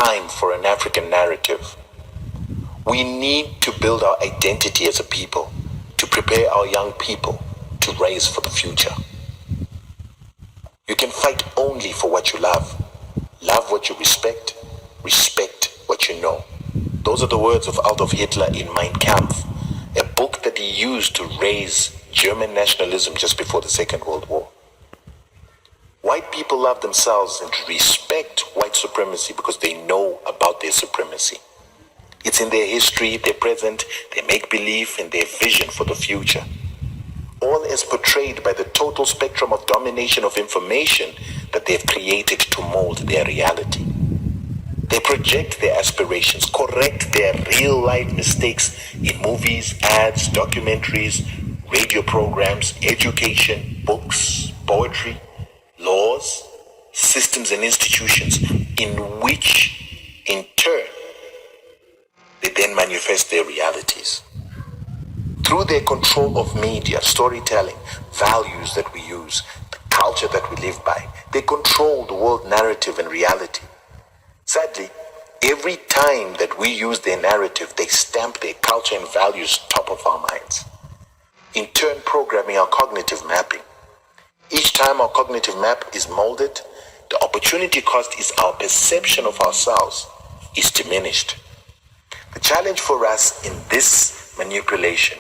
time for an African narrative. We need to build our identity as a people, to prepare our young people to raise for the future. You can fight only for what you love. Love what you respect, respect what you know. Those are the words of Adolf Hitler in Mein Kampf, a book that he used to raise German nationalism just before the Second World War. White people love themselves and respect white supremacy because they know about their supremacy. It's in their history, their present, their make-believe, and their vision for the future. All as portrayed by the total spectrum of domination of information that they've created to mold their reality. They project their aspirations, correct their real-life mistakes in movies, ads, documentaries, radio programs, education, books, poetry, laws, systems and institutions, in which, in turn, they then manifest their realities. Through their control of media, storytelling, values that we use, the culture that we live by, they control the world narrative and reality. Sadly, every time that we use their narrative, they stamp their culture and values top of our minds, in turn programming our cognitive mapping. Each time our cognitive map is molded, the opportunity cost is our perception of ourselves is diminished. The challenge for us in this manipulation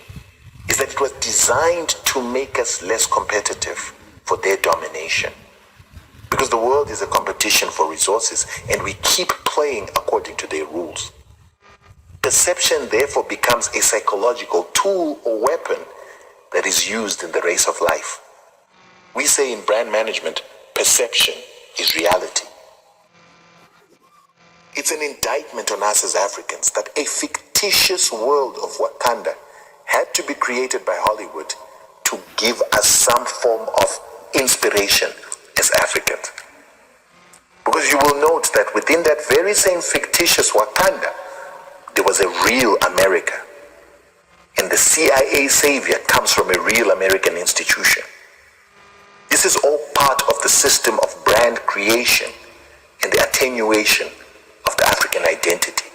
is that it was designed to make us less competitive for their domination. Because the world is a competition for resources and we keep playing according to their rules. Perception therefore becomes a psychological tool or weapon that is used in the race of life. We say in brand management, perception is reality. It's an indictment on us as Africans that a fictitious world of Wakanda had to be created by Hollywood to give us some form of inspiration as Africans. Because you will note that within that very same fictitious Wakanda, there was a real America. And the CIA savior comes from a real American institution. This is all part of the system of brand creation and the attenuation of the African identity.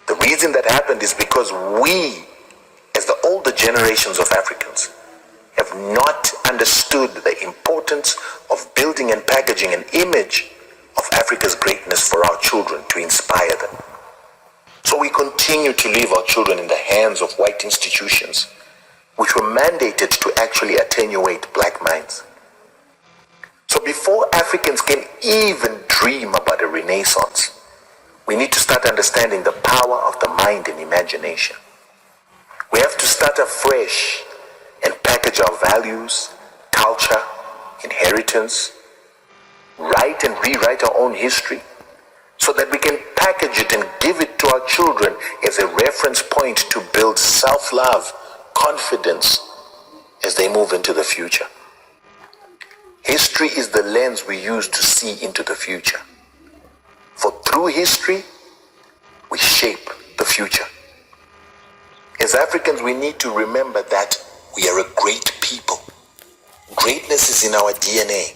The reason that happened is because we, as the older generations of Africans, have not understood the importance of building and packaging an image of Africa's greatness for our children to inspire them. So we continue to leave our children in the hands of white institutions, which were mandated to actually attenuate black minds. So before Africans can even dream about a renaissance, we need to start understanding the power of the mind and imagination. We have to start afresh and package our values, culture, inheritance, write and rewrite our own history, so that we can package it and give it to our children as a reference point to build self-love, confidence as they move into the future. History is the lens we use to see into the future. For through history, we shape the future. As Africans, we need to remember that we are a great people. Greatness is in our DNA.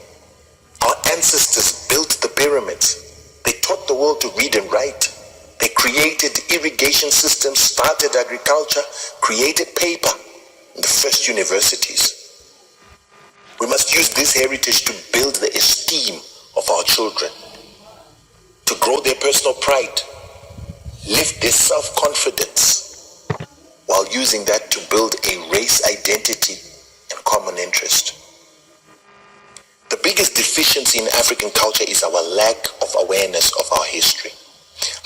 Our ancestors built the pyramids. They taught the world to read and write. They created irrigation systems, started agriculture, created paper, and the first universities. We must use this heritage to build the esteem of our children, to grow their personal pride, lift their self-confidence, while using that to build a race identity and common interest. The biggest deficiency in African culture is our lack of awareness of our history,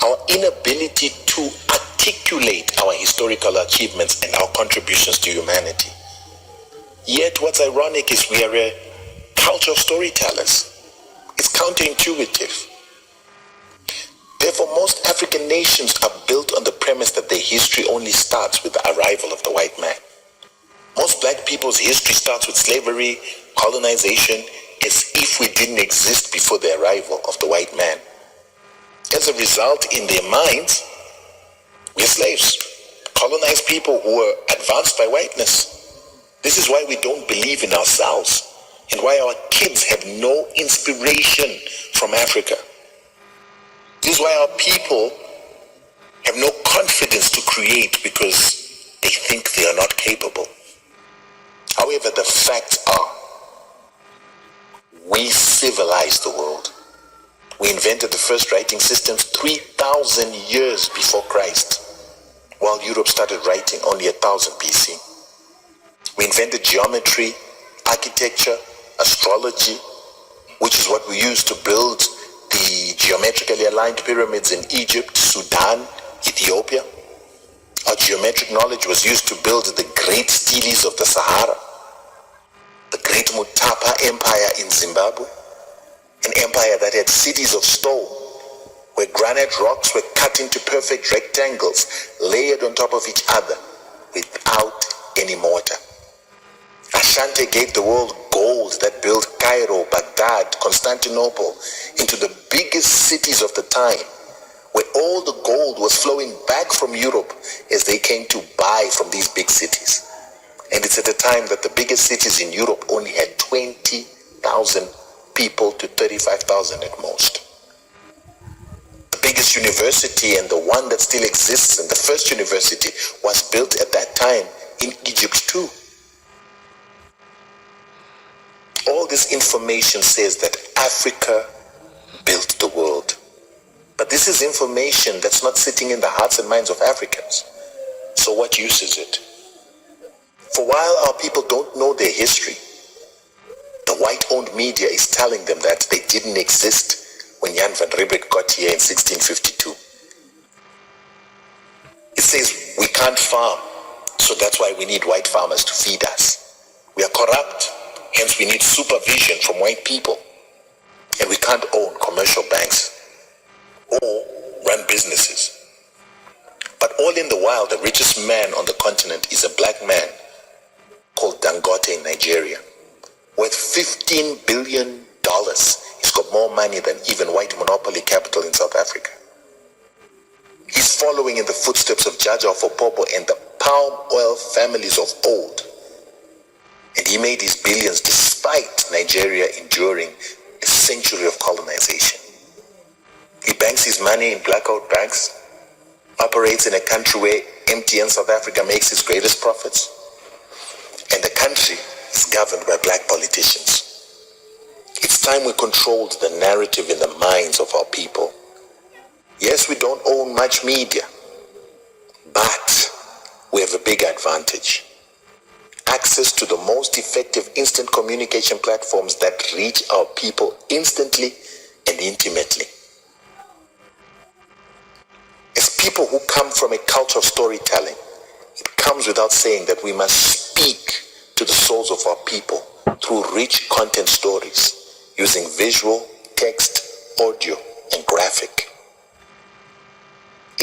our inability to articulate our historical achievements and our contributions to humanity. Yet what's ironic is we are a culture of storytellers. It's counterintuitive. Therefore, most African nations are built on the premise that their history only starts with the arrival of the white man. Most black people's history starts with slavery, colonization, as if we didn't exist before the arrival of the white man. As a result, in their minds, we're slaves, colonized people who were advanced by whiteness. This is why we don't believe in ourselves and why our kids have no inspiration from Africa. This is why our people have no confidence to create, because they think they are not capable. However, the facts are, we civilized the world. We invented the first writing systems 3,000 years before Christ, while Europe started writing only 1000 BC. We invented geometry, architecture, astrology, which is what we use to build the geometrically aligned pyramids in Egypt, Sudan, Ethiopia. Our geometric knowledge was used to build the great steles of the Sahara, the great Mutapa Empire in Zimbabwe, an empire that had cities of stone, where granite rocks were cut into perfect rectangles, layered on top of each other, without any mortar. Ashanti gave the world gold that built Cairo, Baghdad, Constantinople into the biggest cities of the time, where all the gold was flowing back from Europe as they came to buy from these big cities. And it's at a time that the biggest cities in Europe only had 20,000 people to 35,000 at most. The biggest university, and the one that still exists, and the first university, was built at that time in Egypt too. All this information says that Africa built the world. But this is information that's not sitting in the hearts and minds of Africans. So what use is it? For while our people don't know their history, the white-owned media is telling them that they didn't exist when Jan van Riebeeck got here in 1652. It says we can't farm, so that's why we need white farmers to feed us. We are corrupt, hence we need supervision from white people. And we can't own commercial banks or run businesses. But all in the while, the richest man on the continent is a black man called Dangote in Nigeria. Worth $15 billion. He's got more money than even white monopoly capital in South Africa. He's following in the footsteps of Jaja Opobo and the palm oil families of old. And he made his billions despite Nigeria enduring a century of colonization. He banks his money in blackout banks, operates in a country where MTN South Africa makes its greatest profits, and the country is governed by black politicians. It's time we controlled the narrative in the minds of our people. Yes, we don't own much media, but we have a big advantage. Access to the most effective instant communication platforms that reach our people instantly and intimately. As people who come from a culture of storytelling, it comes without saying that we must speak to the souls of our people through rich content stories, using visual, text, audio, and graphic.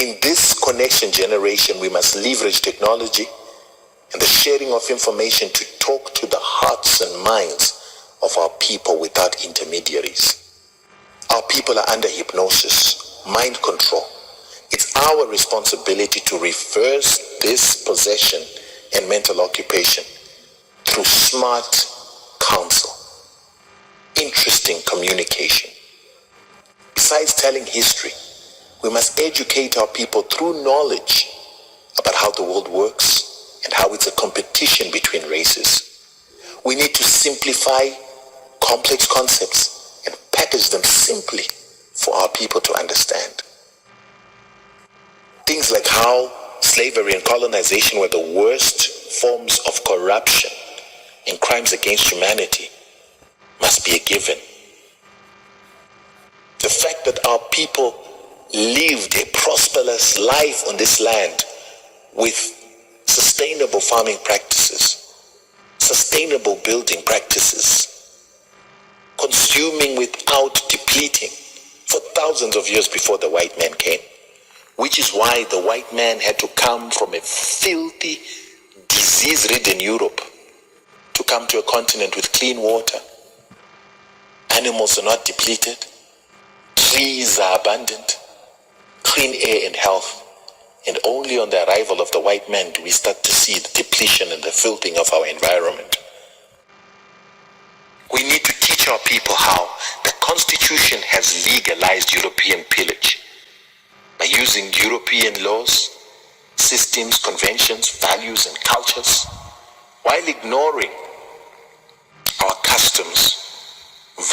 In this connection generation, we must leverage technology and the sharing of information to talk to the hearts and minds of our people without intermediaries. Our people are under hypnosis, mind control. It's our responsibility to reverse this possession and mental occupation through smart counsel, interesting communication. Besides telling history, we must educate our people through knowledge about how the world works and how it's a competition between races. We need to simplify complex concepts and package them simply for our people to understand. Things like how slavery and colonization were the worst forms of corruption and crimes against humanity must be a given. The fact that our people lived a prosperous life on this land with sustainable farming practices, sustainable building practices, consuming without depleting for thousands of years before the white man came. Which is why the white man had to come from a filthy, disease-ridden Europe to come to a continent with clean water. Animals are not depleted. Trees are abundant. Clean air and health. And only on the arrival of the white man do we start to see the depletion and the filthing of our environment. We need to teach our people how the Constitution has legalized European pillage. by using European laws, systems, conventions, values, and cultures, while ignoring our customs,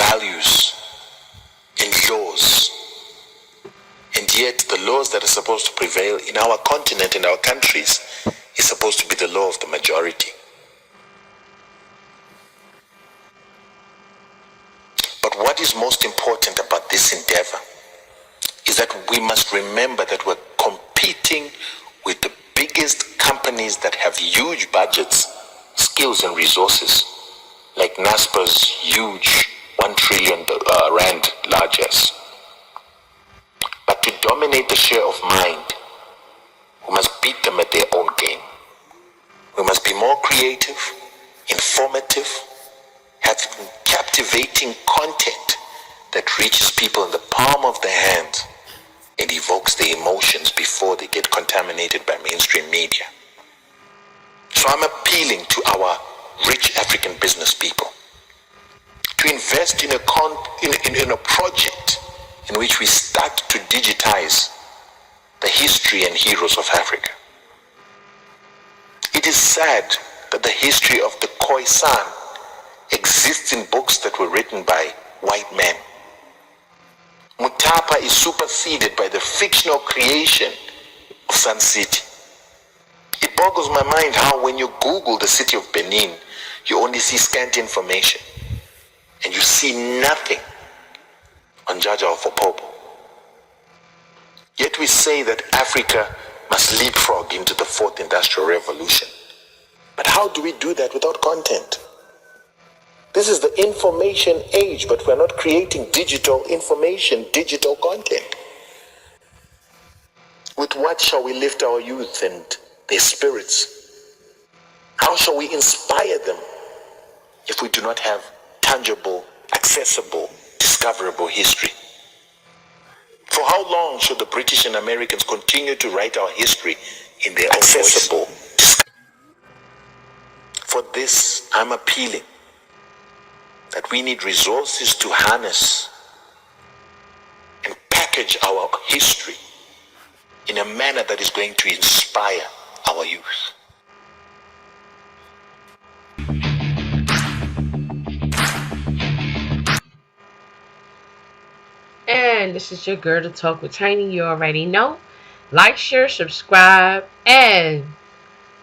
values, and laws. And yet the laws that are supposed to prevail in our continent and our countries is supposed to be the law of the majority. But what is most important about this endeavor is that we must remember that we're competing with the biggest companies that have huge budgets, skills, and resources, like NASPA's huge 1 trillion rand largesse. But to dominate the share of mind, we must beat them at their own game. We must be more creative, informative, have captivating content that reaches people in the palm of their hand and evokes their emotions before they get contaminated by mainstream media. So I'm appealing to our rich African business people to invest in a project in which we start to digitize the history and heroes of Africa. It is sad that the history of the Khoisan exists in books that were written by white men. Mutapa is superseded by the fictional creation of Sun City. It boggles my mind how when you Google the city of Benin, you only see scant information and you see nothing on Jaja of Opobo. Yet we say that Africa must leapfrog into the fourth industrial revolution. But how do we do that without content? This is the information age, but we're not creating digital information, digital content. With what shall we lift our youth and their spirits? How shall we inspire them if we do not have tangible, accessible, discoverable history? For how long should the British and Americans continue to write our history in their accessible voice? For this, I'm appealing that we need resources to harness and package our history in a manner that is going to inspire our youth. And this is your girl to talk with Tiny. You already know. Like, share, subscribe, and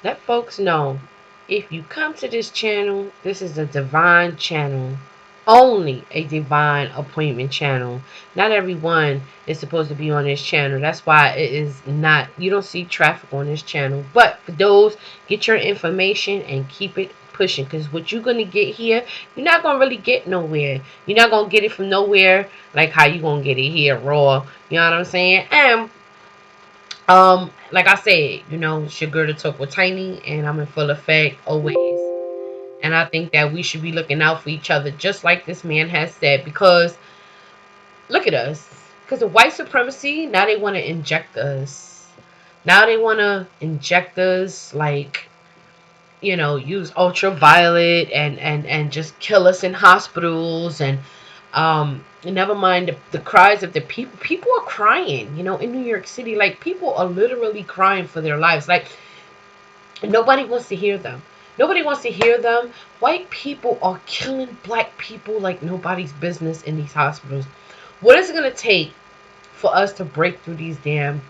let folks know if you come to this channel, this is a divine channel. Only a divine appointment channel. Not everyone is supposed to be on this channel. That's why it is not, you don't see traffic on this channel. But for those, get your information and keep it pushing, because what you're going to get here, you're not going to really get nowhere. You're not going to get it from nowhere like how you going to get it here raw. You know what I'm saying? And like I said, you know, it's your girl to talk with Tiny, and I'm in full effect always. And I think that we should be looking out for each other, just like this man has said, because look at us. Because of white supremacy, now they want to inject us. Now they want to inject us, like, you know, use ultraviolet and just kill us in hospitals. And never mind the cries of the people. People are crying, you know, in New York City. Like, people are literally crying for their lives. Like, nobody wants to hear them. Nobody wants to hear them. White people are killing black people like nobody's business in these hospitals. What is it going to take for us to break through these damn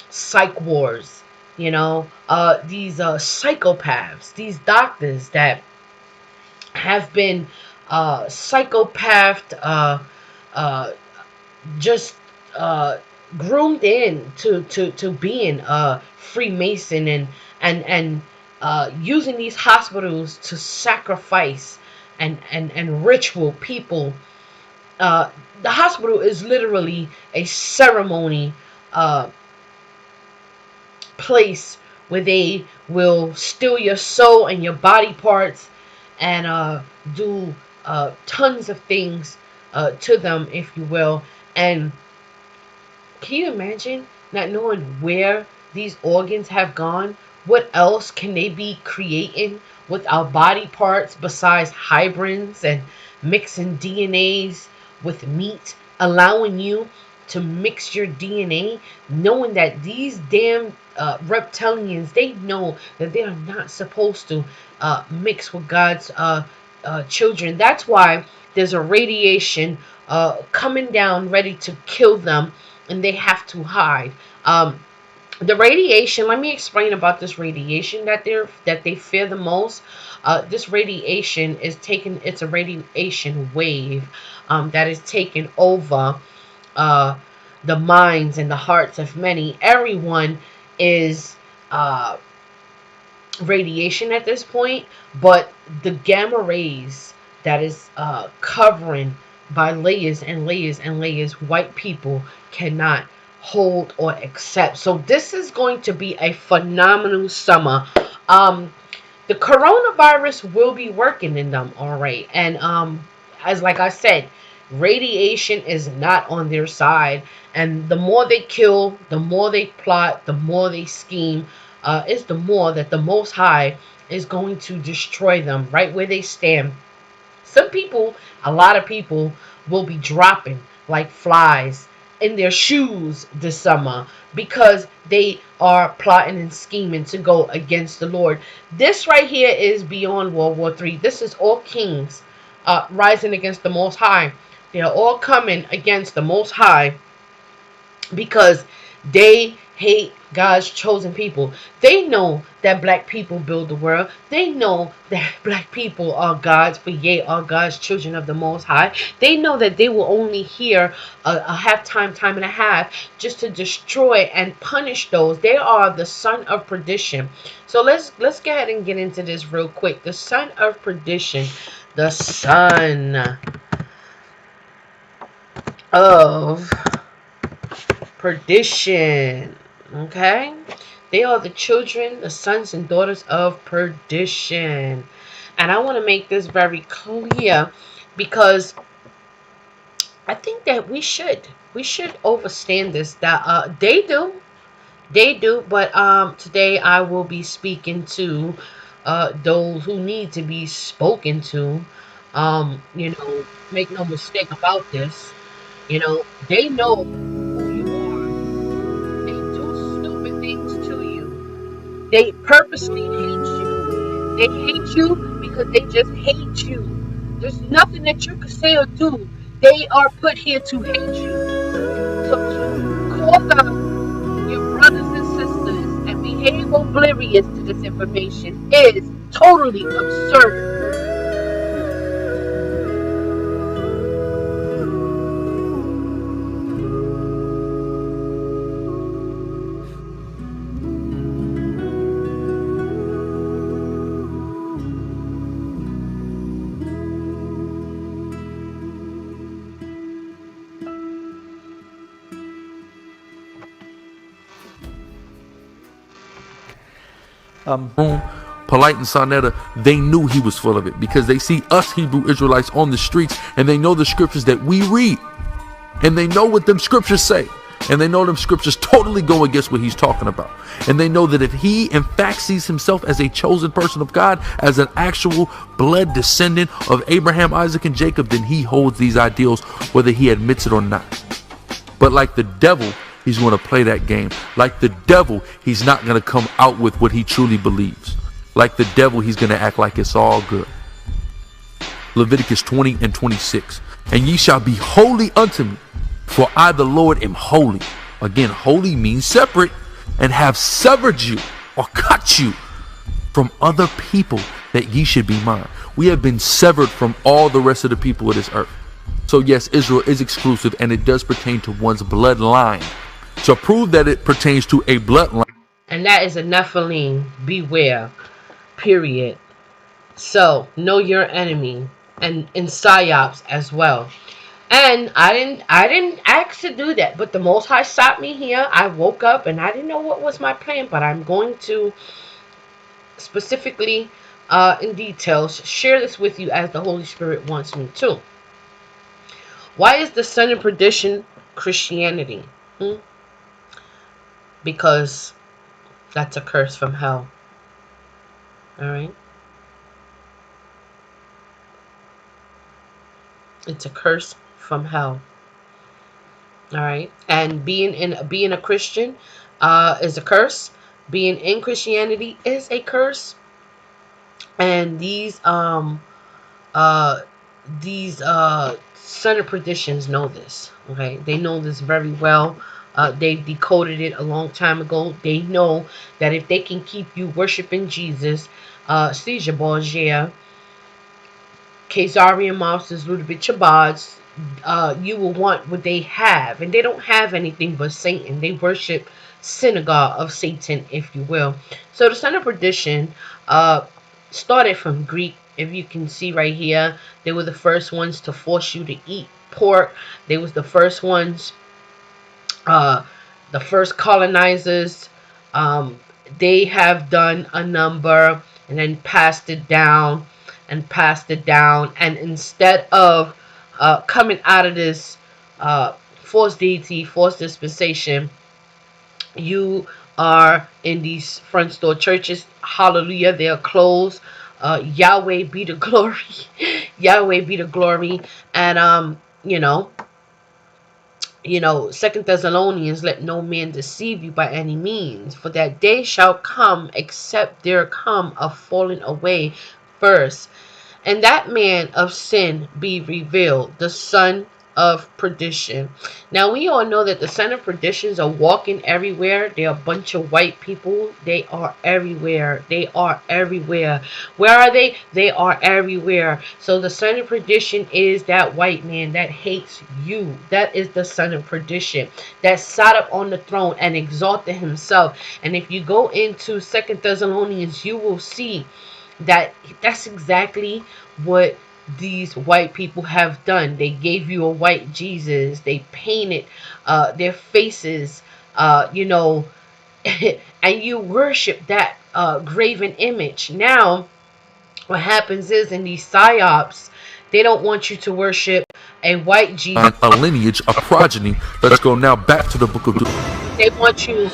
psych wars? You know, these psychopaths, these doctors that have been psychopathed, just groomed in to being Freemason and using these hospitals to sacrifice and ritual people. The hospital is literally a ceremony place where they will steal your soul and your body parts and do tons of things to them, if you will. And can you imagine not knowing where these organs have gone? What else can they be creating with our body parts besides hybrids and mixing DNAs with meat allowing you to mix your DNA, knowing that these damn reptilians, they know that they are not supposed to mix with God's children. That's why there's a radiation coming down ready to kill them, and they have to hide. The radiation, let me explain about this radiation that they fear the most. This radiation is taken, it's a radiation wave that is taking over uh, the minds and the hearts of many. Everyone is uh, radiation at this point, but the gamma rays that is covering by layers and layers and layers, white people cannot hold or accept. So this is going to be a phenomenal summer. Um, the coronavirus will be working in them, all right. And as like I said, radiation is not on their side. And the more they kill, the more they plot, the more they scheme, is the more that the Most High is going to destroy them right where they stand. Some people, a lot of people, will be dropping like flies in their shoes this summer because they are plotting and scheming to go against the Lord. This right here is beyond World War III. This is all kings rising against the Most High. They are all coming against the Most High because they hate God's chosen people. They know that black people build the world. They know that black people are God's, for yea, are God's children of the Most High. They know that they will only hear a halftime, time and a half, just to destroy and punish those. They are the son of perdition. So let's go ahead and get into this real quick. The son of perdition, the son of perdition. Okay? They are the children, the sons and daughters of perdition. And I want to make this very clear because I think that we should overstand this, that they do, but today I will be speaking to those who need to be spoken to. Make no mistake about this. They know who you are. They do stupid things to you. They purposely hate you. They hate you because they just hate you. There's nothing that you can say or do. They are put here to hate you. So to call them your brothers and sisters and behave oblivious to this information is totally absurd. Polite and Sonetta, they knew he was full of it because they see us Hebrew Israelites on the streets and they know the scriptures that we read and they know what them scriptures say and they know them scriptures totally go against what he's talking about, and they know that if he in fact sees himself as a chosen person of God, as an actual blood descendant of Abraham, Isaac, and Jacob, then he holds these ideals whether he admits it or not. But like the devil, he's going to play that game. Like the devil, he's not going to come out with what he truly believes. Like the devil, he's going to act like it's all good. Leviticus 20 and 26. And ye shall be holy unto me, for I the Lord am holy. Again, holy means separate, and have severed you or cut you from other people that ye should be mine. We have been severed from all the rest of the people of this earth. So yes, Israel is exclusive and it does pertain to one's bloodline. So prove that it pertains to a bloodline. And that is a Nephilim. Beware. Period. So know your enemy, and in psyops as well. And I didn't ask to do that, but the Most High stopped me here. I woke up and I didn't know what was my plan, but I'm going to specifically, in details, share this with you as the Holy Spirit wants me to. Why is the son of perdition Christianity? Because that's a curse from hell. Alright? It's a curse from hell. All right, and being a Christian is a curse. Being in Christianity is a curse, and uh these son of perditions know this. Okay, they know this very well. They decoded it a long time ago. They know that if they can keep you worshiping Jesus, Caesar Borgia, Khazarian mobsters, Ludovic Chabads, you will want what they have. And they don't have anything but Satan. They worship synagogue of Satan, if you will. So the son of perdition started from Greek. If you can see right here, they were the first ones to force you to eat pork. They was the first ones, uh, the first colonizers. Um, they have done a number and then passed it down and passed it down. And instead of coming out of this false deity, false dispensation, you are in these front store churches. Hallelujah, they are closed. Yahweh be the glory. Yahweh be the glory. And Second Thessalonians, let no man deceive you by any means, for that day shall come, except there come a falling away first, and that man of sin be revealed, the son of perdition. Now we all know that the son of perditions are walking everywhere. They're a bunch of white people. They are everywhere. They are everywhere. Where are they? They are everywhere. So the son of perdition is that white man that hates you. That is the son of perdition that sat up on the throne and exalted himself. And if you go into Second Thessalonians, you will see that that's exactly what these white people have done. They gave you a white Jesus. They painted their faces, and you worship that graven image. Now, what happens is in these psyops, they don't want you to worship a white Jesus. A lineage, a progeny. Let's go now back to the book of They want you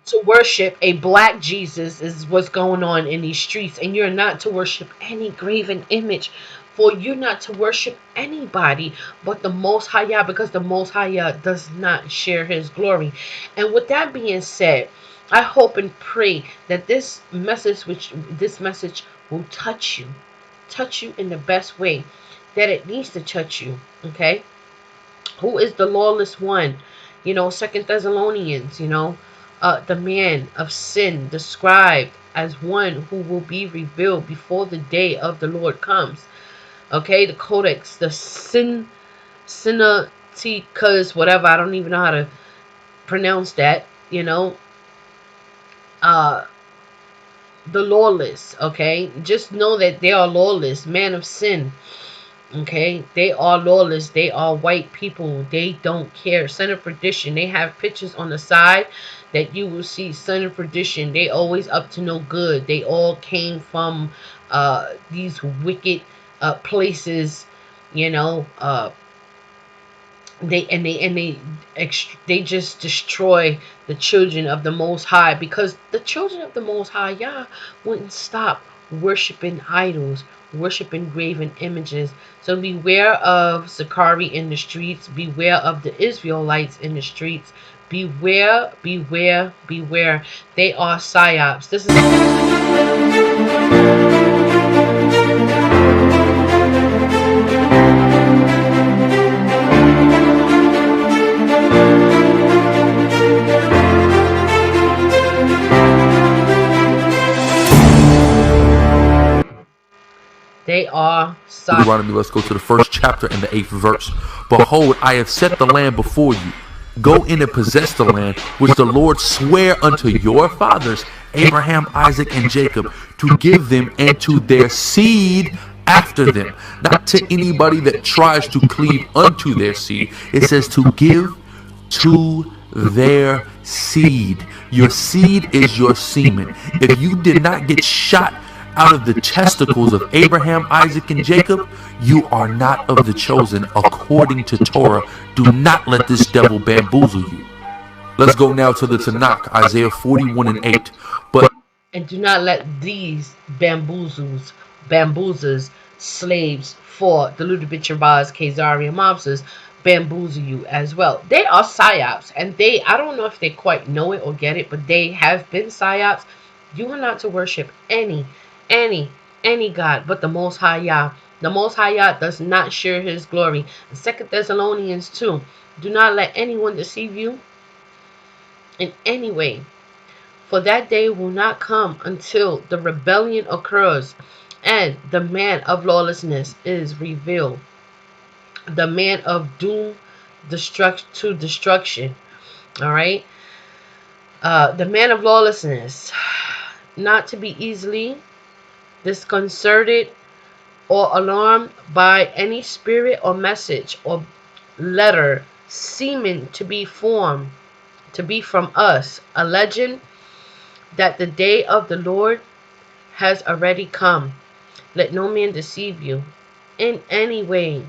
to worship a black Jesus is what's going on in these streets, and you're not to worship any graven image, for you're not to worship anybody but the Most High Yah, because the Most High Yah does not share His glory. And with that being said, I hope and pray that this message will touch you in the best way that it needs to touch you. Okay, who is the lawless one? Second Thessalonians, the man of sin described as one who will be revealed before the day of the Lord comes. Okay, the codex, the Sinaiticus, whatever, I don't even know how to pronounce that, uh, the lawless, okay? Just know that they are lawless, man of sin. Okay, they are lawless. They are white people. They don't care. Son of perdition. They have pictures on the side that you will see. Son of perdition. They always up to no good. They all came from these wicked places. You know, they just destroy the children of the Most High, because the children of the Most High Yah wouldn't stop worshiping idols, worshiping graven images. So beware of Sakari in the streets. Beware of the Israelites in the streets. Beware, beware, beware. They are psyops. This is they are psyops. Deuteronomy. Let's go to the first chapter and the 8th verse. Behold, I have set the land before you. Go in and possess the land which the Lord sware unto your fathers, Abraham, Isaac, and Jacob, to give them and to their seed after them. Not to anybody that tries to cleave unto their seed. It says to give to their seed. Your seed is your semen. If you did not get shot out of the testicles of Abraham, Isaac, and Jacob, you are not of the chosen according to Torah. Do not let this devil bamboozle you. Let's go now to the Tanakh, Isaiah 41 and 8. And do not let these bamboozles, slaves for the Ludovic Rabaz, Khazarian mobsters, bamboozle you as well. They are psyops, and I don't know if they quite know it or get it, but they have been psyops. You are not to worship any, any God but the Most High Yah. The Most High Yah does not share His glory. 2 Thessalonians 2. Do not let anyone deceive you in any way, for that day will not come until the rebellion occurs and the man of lawlessness is revealed, the man of doom to destruction. All right. The man of lawlessness, not to be easily disconcerted or alarmed by any spirit or message or letter seeming to be from us, alleging that the day of the Lord has already come. Let no man deceive you in any way,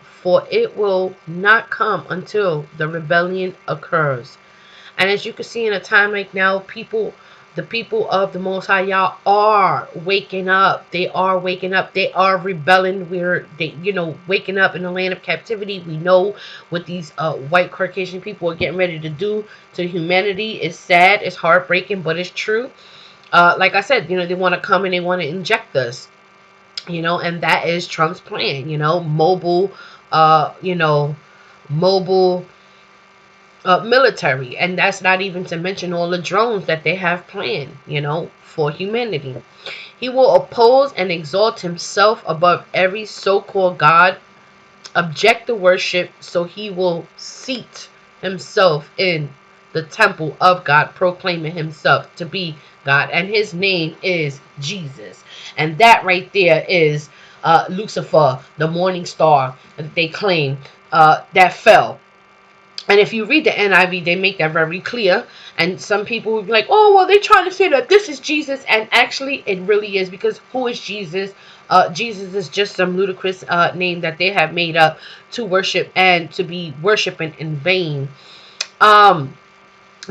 for it will not come until the rebellion occurs. And as you can see in a time like now, the people of the Most High Yah are waking up. They are waking up. They are rebelling. Waking up in the land of captivity. We know what these white Caucasian people are getting ready to do to humanity. It's sad. It's heartbreaking, but it's true. Like I said, they want to come and they want to inject us. And that is Trump's plan. Mobile military, and that's not even to mention all the drones that they have planned, for humanity. He will oppose and exalt himself above every so-called God, object to worship, so he will seat himself in the temple of God, proclaiming himself to be God, and his name is Jesus. And that right there is Lucifer, the morning star that they claim that fell. And if you read the NIV, they make that very clear. And some people will be like, oh, well, they're trying to say that this is Jesus. And actually, it really is, because who is Jesus? Jesus is just some ludicrous name that they have made up to worship and to be worshiping in vain.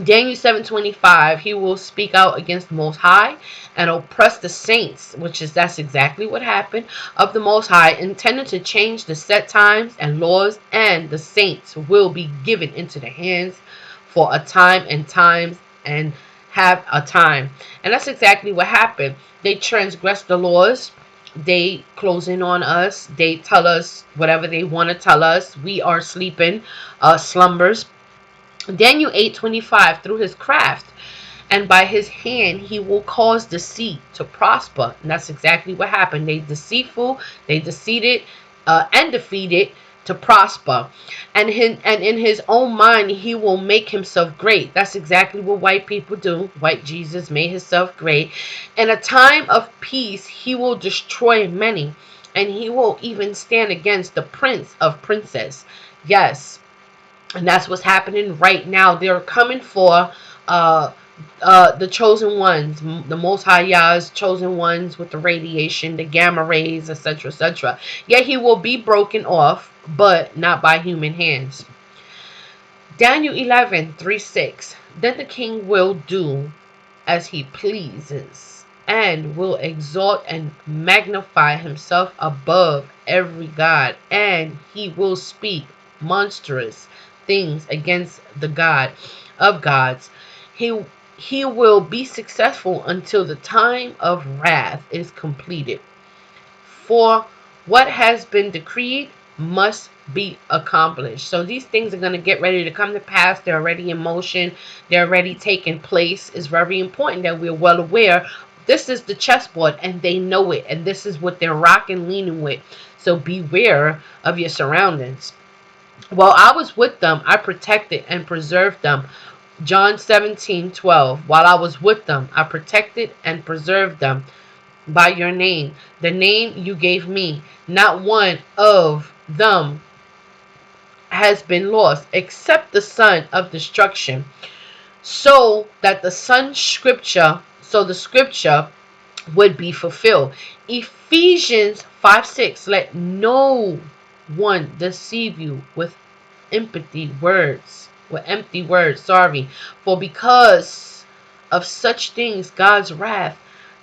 Daniel 7:25, he will speak out against the Most High and oppress the saints, that's exactly what happened, of the Most High, intending to change the set times and laws, and the saints will be given into the hands for a time and times and have a time. And that's exactly what happened. They transgress the laws. They close in on us. They tell us whatever they want to tell us. We are sleeping slumbers. Daniel 8:25, through his craft and by his hand he will cause deceit to prosper. And that's exactly what happened. They deceitful, they deceived and defeated to prosper. And in his own mind he will make himself great. That's exactly what white people do. White Jesus made himself great. In a time of peace he will destroy many, and he will even stand against the prince of princes. Yes. And that's what's happening right now. They're coming for the chosen ones, the Most High Yah's chosen ones, with the radiation, the gamma rays, etc., etc. Yet he will be broken off, but not by human hands. Daniel 11:3-6. Then the king will do as he pleases, and will exalt and magnify himself above every god, and he will speak monstrous things against the God of gods. He will be successful until the time of wrath is completed. For what has been decreed must be accomplished. So these things are going to get ready to come to pass. They're already in motion. They're already taking place. It's very important that we're well aware. This is the chessboard, and they know it. And this is what they're rocking, leaning with. So beware of your surroundings. While I was with them, I protected and preserved them. John 17:12. While I was with them, I protected and preserved them by your name, the name you gave me. Not one of them has been lost, except the son of destruction, so that the scripture would be fulfilled. Ephesians 5:6. Let no one deceive you with empty words. For because of such things God's wrath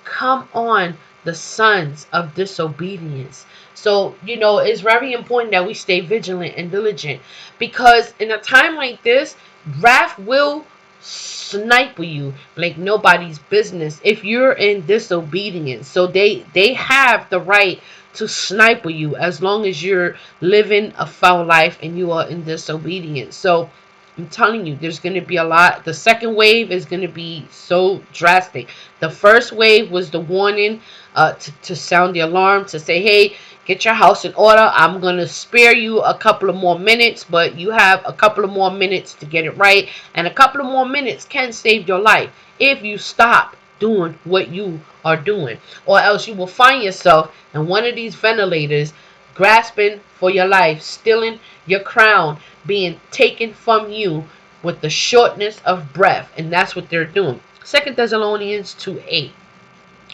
come on the sons of disobedience. So, it's very important that we stay vigilant and diligent, because in a time like this, wrath will snipe you like nobody's business if you're in disobedience. So they have the right to snipe you as long as you're living a foul life and you are in disobedience. So I'm telling you, there's going to be a lot. The second wave is going to be so drastic. The first wave was the warning, to sound the alarm, to say, hey, get your house in order. I'm going to spare you a couple of more minutes, but you have a couple of more minutes to get it right. And a couple of more minutes can save your life if you stop doing what you are doing. Or else you will find yourself in one of these ventilators, grasping for your life, stealing your crown, being taken from you with the shortness of breath. And that's what they're doing. 2 Thessalonians 2:8.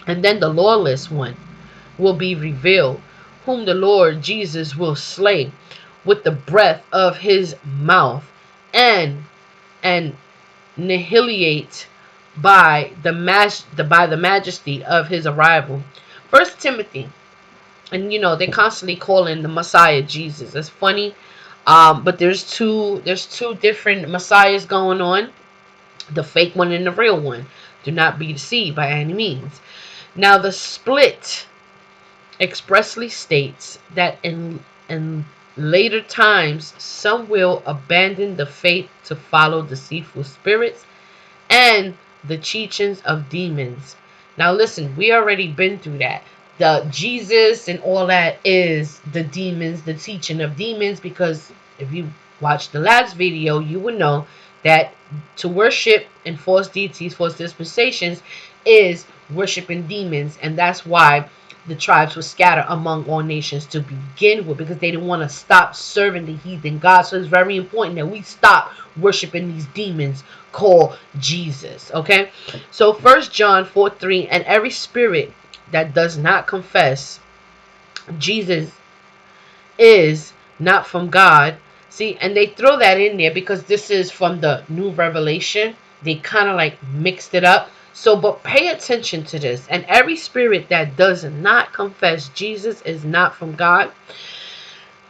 And then the lawless one will be revealed, whom the Lord Jesus will slay with the breath of his mouth, and annihilate by the majesty of his arrival. 1 Timothy, and they constantly calling the Messiah Jesus. It's funny, but there's two different Messiahs going on, the fake one and the real one. Do not be deceived by any means. Now the split expressly states that in later times some will abandon the faith to follow deceitful spirits and the teachings of demons. Now listen, we already been through that. The Jesus and all that is the demons, the teaching of demons, because if you watch the last video, you will know that to worship and false deities, false dispensations, is worshiping demons. And that's why the tribes were scattered among all nations to begin with, because they didn't want to stop serving the heathen gods. So it's very important that we stop worshiping these demons called Jesus. Okay, so 1 John 4:3, and every spirit that does not confess Jesus is not from God. See, and they throw that in there because this is from the New Revelation. They kind of like mixed it up. So, but pay attention to this. And every spirit that does not confess Jesus is not from God.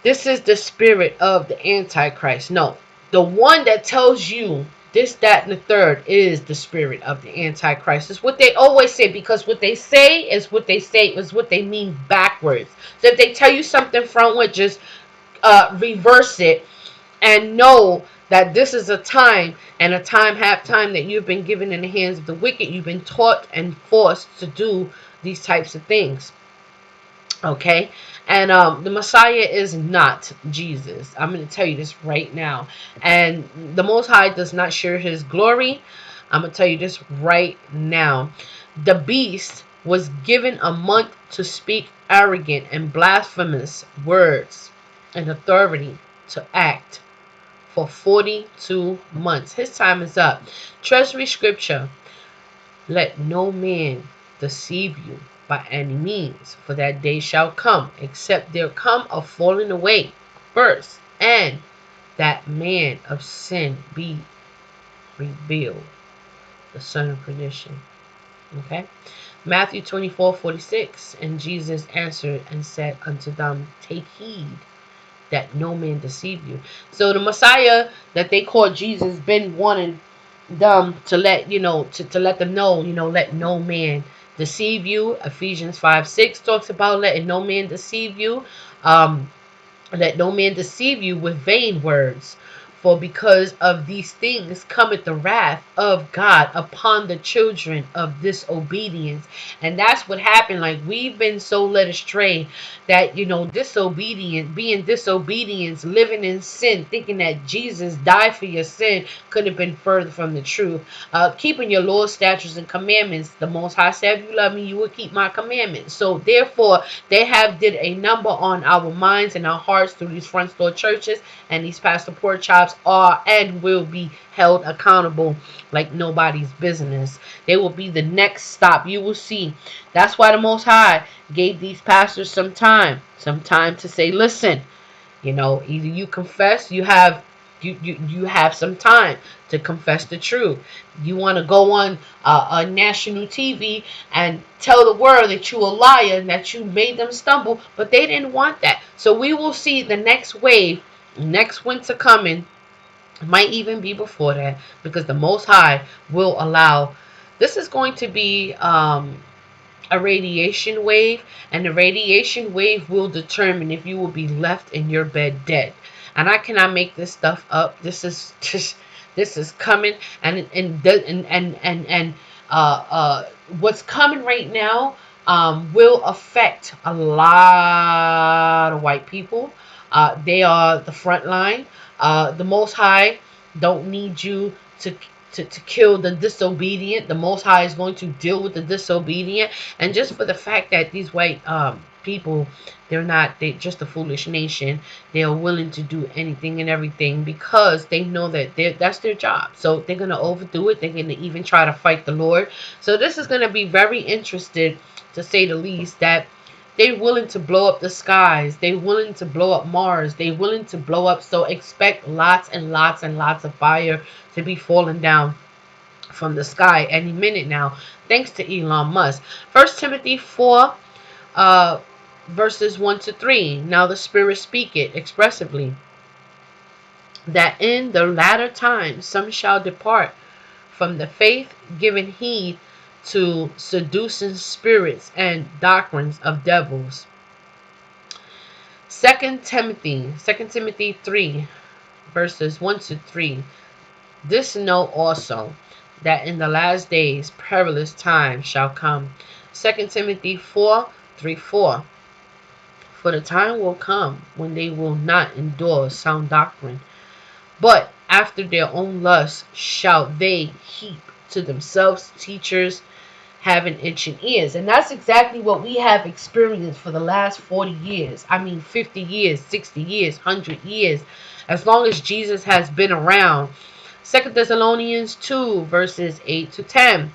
This is the spirit of the Antichrist. No, the one that tells you this, that, and the third is the spirit of the Antichrist. It's what they always say, because what they say is what they say is what they mean backwards. So if they tell you something frontward, just reverse it and know that this is a time, and a time, half time, that you've been given in the hands of the wicked. You've been taught and forced to do these types of things. Okay, and the Messiah is not Jesus. I'm going to tell you this right now. And the Most High does not share his glory. I'm going to tell you this right now. The beast was given a month to speak arrogant and blasphemous words, and authority to act for 42 months. His time is up. Treasury scripture: let no man deceive you by any means, for that day shall come, except there come a falling away first, and that man of sin be revealed, the son of perdition. Okay, Matthew 24:46, and Jesus answered and said unto them, take heed that no man deceive you. So the Messiah that they called Jesus been wanting them to let to let them know, let no man deceive you. Ephesians 5:6 talks about letting no man deceive you. Let no man deceive you with vain words. For because of these things cometh the wrath of God upon the children of disobedience. And that's what happened. Like, we've been so led astray that, disobedient, being disobedience, living in sin, thinking that Jesus died for your sin, could have been further from the truth. Keeping your laws, statutes, and commandments. The Most High said, if you love me, you will keep my commandments. So therefore, they have did a number on our minds and our hearts through these front store churches, and these pastor pork chops are and will be held accountable like nobody's business. They will be the next stop. You will see. That's why the Most High gave these pastors some time to say, listen, either you confess, you have You have some time to confess the truth. You want to go on a national TV and tell the world that you a liar and that you made them stumble, but they didn't want that. So we will see the next wave, next winter coming. Might even be before that, because the Most High will allow. This is going to be a radiation wave, and the radiation wave will determine if you will be left in your bed dead. And I cannot make this stuff up. This is just, this is coming, and what's coming right now will affect a lot of white people. They are the front line. The Most High don't need you to kill the disobedient. The Most High is going to deal with the disobedient. And just for the fact that these white people, they just a foolish nation. They are willing to do anything and everything because they know that that's their job. So they're going to overdo it. They're going to even try to fight the Lord. So this is going to be very interesting, to say the least, that they're willing to blow up the skies. They're willing to blow up Mars. They're willing to blow up. So expect lots and lots and lots of fire to be falling down from the sky any minute now, thanks to Elon Musk. 1 Timothy 4, verses 1 to 3. Now the Spirit speaketh expressively, that in the latter times some shall depart from the faith, giving heed to seducing spirits and doctrines of devils. 2 Timothy 3, verses 1 to 3. This know also, that in the last days perilous times shall come. 2 Timothy 4, 3, 4. For the time will come when they will not endure sound doctrine, but after their own lusts shall they heap to themselves teachers having itching ears. And that's exactly what we have experienced for the last 40 years. I mean, 50 years, 60 years, 100 years. As long as Jesus has been around. 2 Thessalonians 2, verses 8 to 10.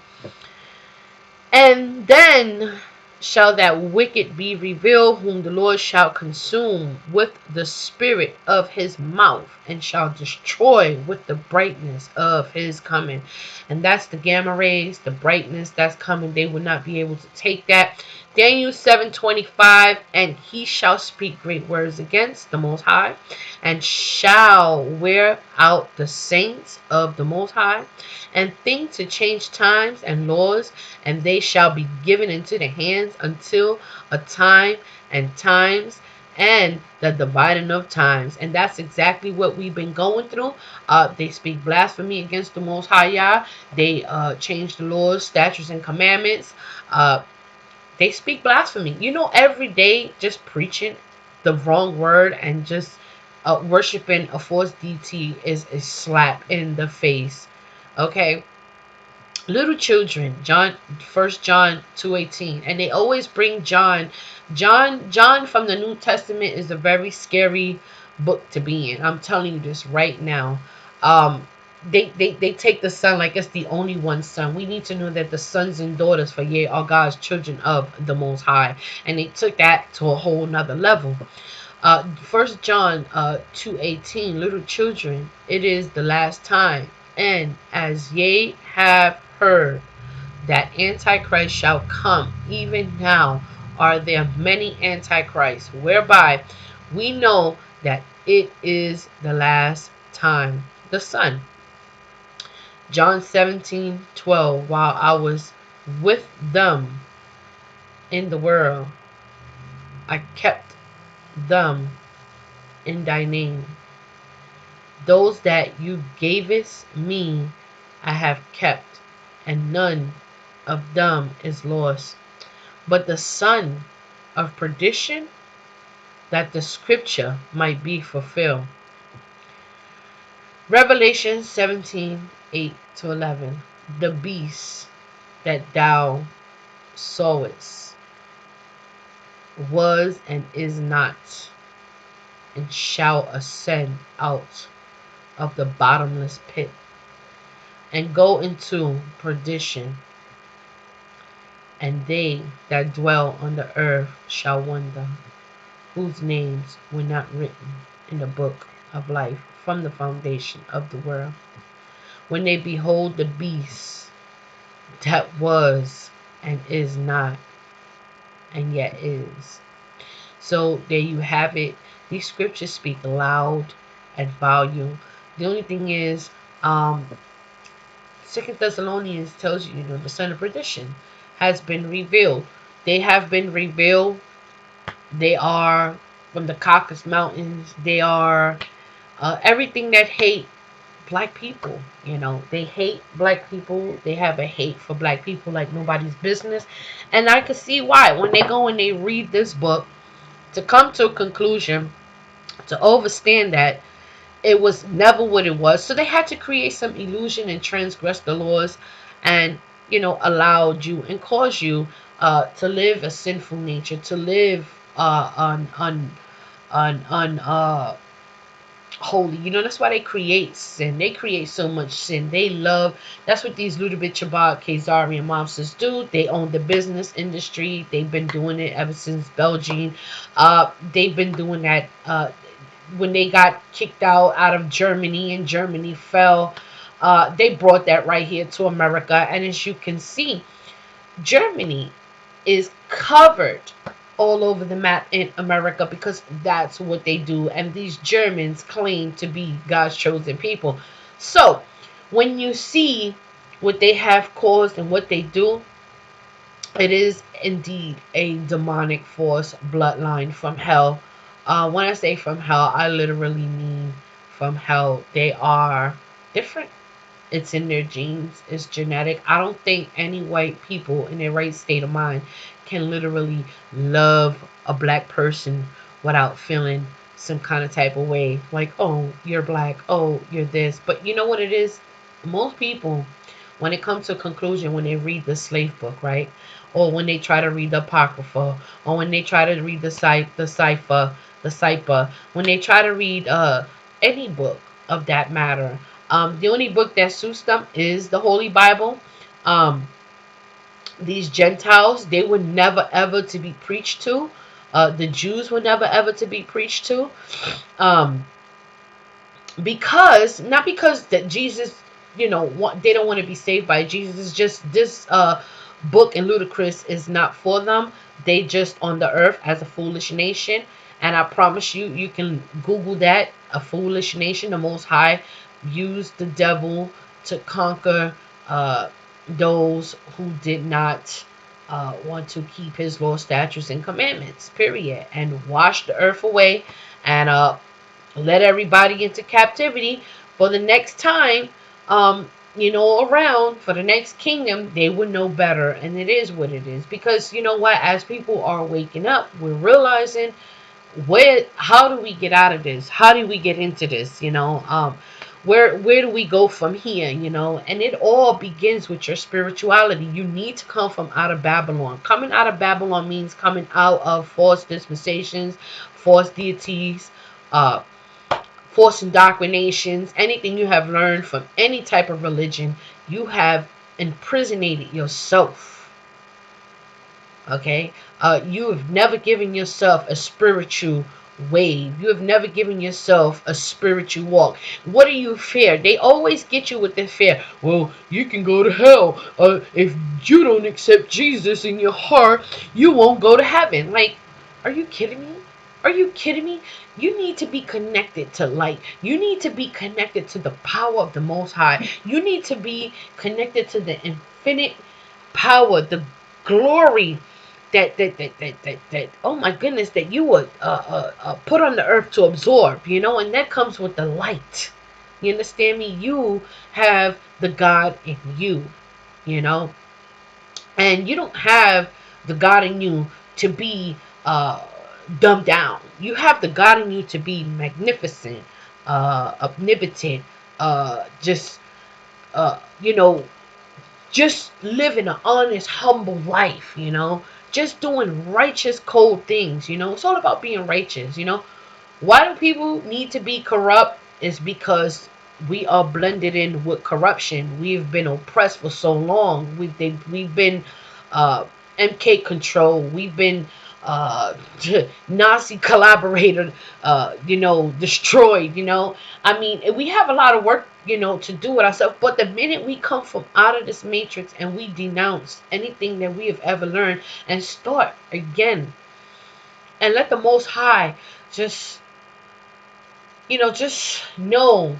And then shall that wicked be revealed, whom the Lord shall consume with the spirit of his mouth, and shall destroy with the brightness of his coming. And that's the gamma rays, the brightness that's coming. They will not be able to take that. Daniel 7:25, and he shall speak great words against the Most High, and shall wear out the saints of the Most High, and think to change times and laws, and they shall be given into the hands until a time and times and the dividing of times. And that's exactly what we've been going through. They speak blasphemy against the Most High Yah. They change the laws, statutes, and commandments. They speak blasphemy. You know, every day just preaching the wrong word and just worshiping a false deity is a slap in the face. Okay. Little children, First John 2:18, and they always bring John from the New Testament is a very scary book to be in. I'm telling you this right now. They take the son like it's the only one son. We need to know that the sons and daughters for ye are God's children of the Most High, and they took that to a whole nother level. 1 John 2:18, little children, it is the last time, and as ye have heard that Antichrist shall come, even now are there many Antichrists, whereby we know that it is the last time. The Son. John 17:12, while I was with them in the world, I kept them in thy name. Those that you gavest me, I have kept, and none of them is lost, but the son of perdition, that the scripture might be fulfilled. Revelation 17:8 to 11. The beast that thou sawest was and is not, and shall ascend out of the bottomless pit, and go into perdition, and they that dwell on the earth shall wonder, whose names were not written in the book of life from the foundation of the world. When they behold the beast that was and is not and yet is. So there you have it. These scriptures speak loud and volume. The only thing is, Second Thessalonians tells you, the son of perdition has been revealed. They have been revealed. They are from the Caucasus Mountains. They are everything that hate black people. They hate black people. They have a hate for black people like nobody's business. And I can see why. When they go and they read this book, to come to a conclusion, to understand that it was never what it was. So they had to create some illusion and transgress the laws and, allowed you and caused you to live a sinful nature, to live on holy. That's why they create sin. They create so much sin. They love. That's what these Ludovic Chabad, Khazarian mobsters do. They own the business industry. They've been doing it ever since Belgium. They've been doing that when they got kicked out of Germany and Germany fell. They brought that right here to America. And as you can see, Germany is covered all over the map in America because that's what they do. And these Germans claim to be God's chosen people. So when you see what they have caused and what they do, it is indeed a demonic force bloodline from hell. When I say from hell, I literally mean from hell. They are different. It's in their genes. It's genetic. I don't think any white people in their right state of mind can literally love a black person without feeling some kind of type of way. Like, oh, you're black. Oh, you're this. But you know what it is? Most people, when it comes to a conclusion, when they read the slave book, right? Or when they try to read the Apocrypha, or when they try to read the cipher, when they try to read any book of that matter, the only book that suits them is the Holy Bible. Um, these Gentiles, they were never ever to be preached to. The Jews were never ever to be preached to. Um, because not because that Jesus, they don't want to be saved by Jesus. It's just this book and Ludacris is not for them. They just on the earth as a foolish nation. And I promise you, you can Google that. A foolish nation. The Most High used the devil to conquer those who did not want to keep his law, statutes, and commandments. Period. And wash the earth away and let everybody into captivity for the next time, around for the next kingdom. They would know better, and it is what it is. Because you know what, as people are waking up, we're realizing how do we get out of this? How do we get into this? Where do we go from here? And it all begins with your spirituality. You need to come from out of Babylon. Coming out of Babylon means coming out of false dispensations, false deities, false indoctrinations, anything you have learned from any type of religion. You have imprisoned yourself. Okay, you have never given yourself a spiritual wave. You have never given yourself a spiritual walk. What do you fear? They always get you with the fear. Well, you can go to hell. If you don't accept Jesus in your heart, you won't go to heaven. Like, are you kidding me? Are you kidding me? You need to be connected to light. You need to be connected to the power of the Most High. You need to be connected to the infinite power, the glory that oh my goodness, that you would put on the earth to absorb, and that comes with the light. You understand me? You have the God in you, and you don't have the God in you to be dumbed down. You have the God in you to be magnificent, omnipotent, just you know just living an honest, humble life, just doing righteous, cold things, It's all about being righteous. Why do people need to be corrupt? Is because we are blended in with corruption. We've been oppressed for so long. We've been MK control. We've been Nazi collaborator, destroyed. I mean, we have a lot of work, to do with ourselves. But the minute we come from out of this matrix and we denounce anything that we have ever learned and start again, and let the Most High just, just know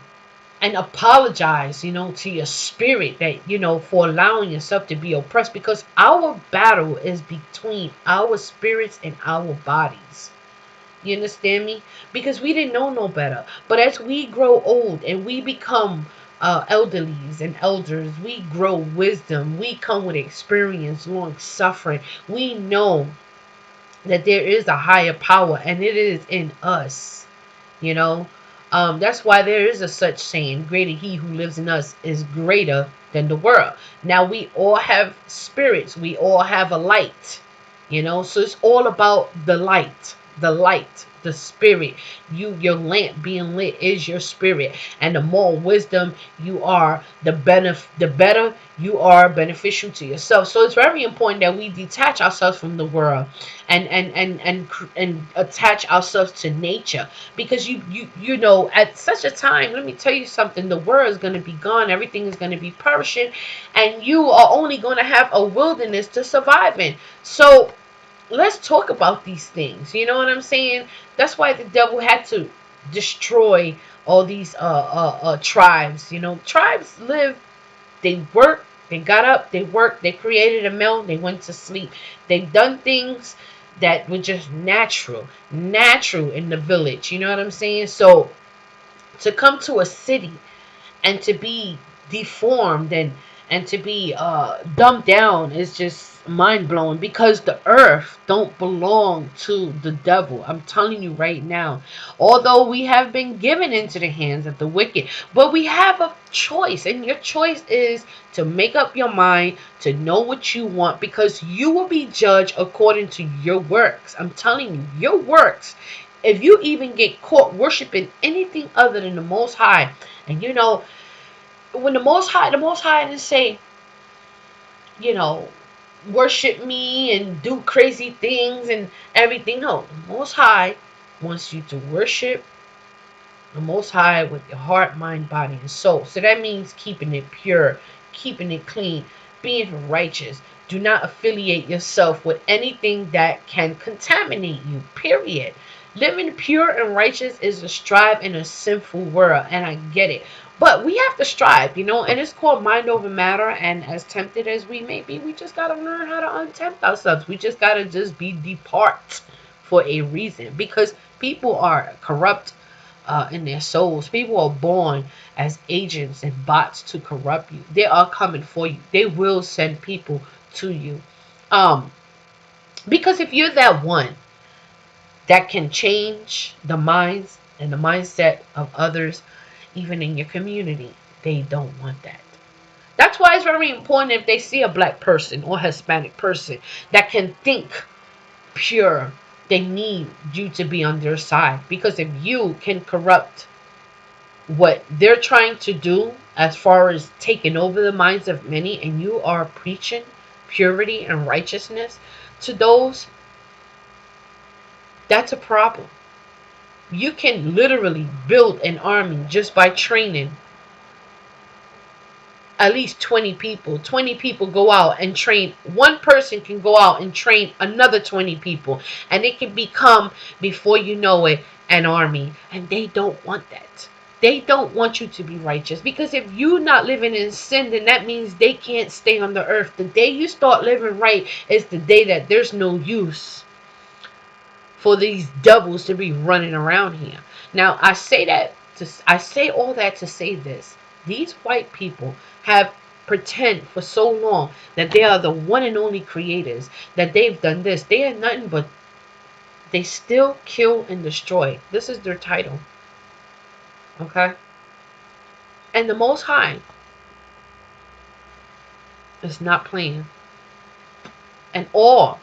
and apologize, to your spirit that, for allowing yourself to be oppressed, because our battle is between our spirits and our bodies. You understand me? Because we didn't know no better. But as we grow old and we become elderlies and elders, we grow wisdom. We come with experience, long suffering. We know that there is a higher power and it is in us. You know, that's why there is a such saying: greater he who lives in us is greater than the world. Now we all have spirits, we all have a light, so it's all about the light, the spirit. Your lamp being lit is your spirit, and the more wisdom you are, the better you are beneficial to yourself. So it's very important that we detach ourselves from the world and attach ourselves to nature, because at such a time, let me tell you something, the world is going to be gone, everything is going to be perishing, and you are only going to have a wilderness to survive in. So let's talk about these things. You know what I'm saying? That's why the devil had to destroy all these tribes. Tribes live, they work, they got up, they worked, they created a mill, they went to sleep. They've done things that were just natural in the village. You know what I'm saying? So to come to a city and to be deformed and to be dumbed down is just mind blowing, because the earth don't belong to the devil. I'm telling you right now. Although we have been given into the hands of the wicked, but we have a choice, and your choice is to make up your mind to know what you want, because you will be judged according to your works. I'm telling you, your works. If you even get caught worshiping anything other than the Most High, and when the Most High didn't say, worship me and do crazy things and everything. No, the Most High wants you to worship the Most High with your heart, mind, body, and soul. So that means keeping it pure, keeping it clean, being righteous. Do not affiliate yourself with anything that can contaminate you, period. Living pure and righteous is a strive in a sinful world, and I get it. But we have to strive, and it's called mind over matter. And as tempted as we may be, we just got to learn how to untempt ourselves. We just got to just be depart for a reason, because people are corrupt in their souls. People are born as agents and bots to corrupt you. They are coming for you. They will send people to you. Because if you're that one that can change the minds and the mindset of others, even in your community, they don't want that. That's why it's very important, if they see a black person or Hispanic person that can think pure, they need you to be on their side. Because if you can corrupt what they're trying to do as far as taking over the minds of many, and you are preaching purity and righteousness to those, that's a problem. You can literally build an army just by training at least 20 people. 20 people go out and train. One person can go out and train another 20 people. And it can become, before you know it, an army. And they don't want that. They don't want you to be righteous. Because if you're not living in sin, then that means they can't stay on the earth. The day you start living right is the day that there's no use for these devils to be running around here. Now, I say all that to say this. These white people have pretend for so long that they are the one and only creators, that they've done this. They are nothing but, they still kill and destroy. This is their title. Okay? And the Most High is not playing. And all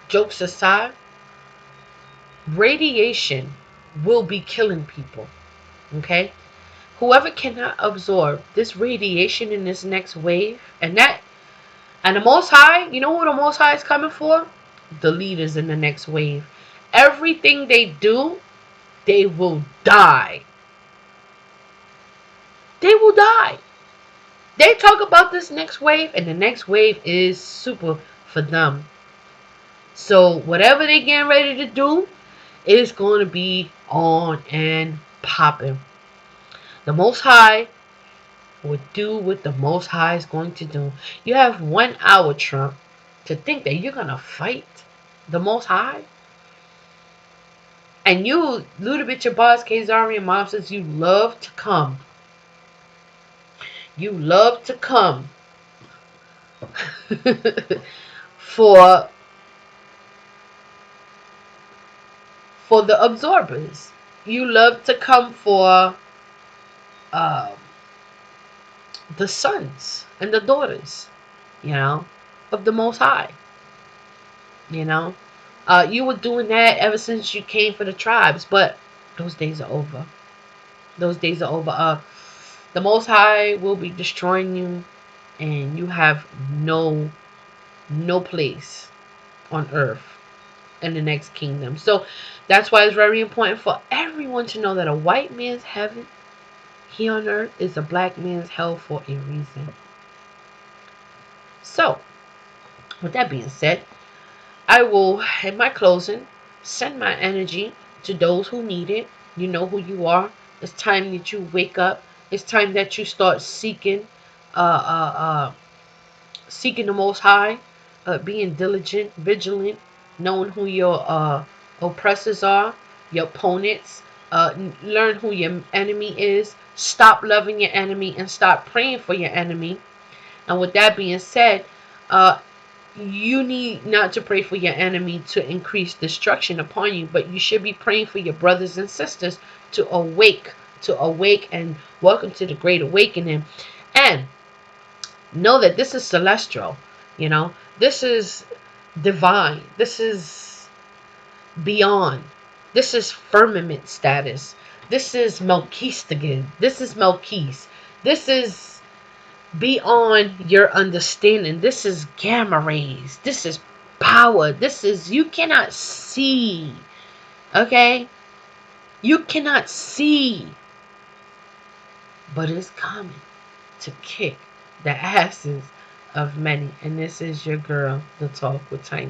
jokes aside, radiation will be killing people. Okay? Whoever cannot absorb this radiation in this next wave, and the Most High, you know who the Most High is coming for? the leaders in the next wave. Everything they do, they will die. They will die. They talk about this next wave, and the next wave is super for them. So whatever they getting ready to do, it is going to be on and popping. The Most High would do what the Most High is going to do. You have 1 hour, Trump, to think that you're going to fight the Most High. And you, Ludovic Boss, Kazarian mobsters, you love to come. You love to come for the absorbers. You love to come for uh, the sons and the daughters, you know, of the Most High. You know, you were doing that ever since you came for the tribes, but those days are over. Those days are over. The Most High will be destroying you, and you have no place on earth in the next kingdom. So that's why it's very important for everyone to know that a white man's heaven here on earth is a black man's hell for a reason. So, with that being said, I will, in my closing, send my energy to those who need it. You know who you are. It's time that you wake up. It's time that you start seeking, seeking the Most High, being diligent, vigilant, knowing who your oppressors are, your opponents. Learn who your enemy is. Stop loving your enemy and stop praying for your enemy. And with that being said, you need not to pray for your enemy to increase destruction upon you, but you should be praying for your brothers and sisters to awake and welcome to the great awakening. And know that this is celestial, you know, this is divine, this is beyond, this is firmament status, this is Melchisedec, this is Melchis, this is beyond your understanding. This is gamma rays. This is power. This is, you cannot see. Okay? You cannot see. But it's coming to kick the asses of many. And this is your girl, The Talk with Tiny.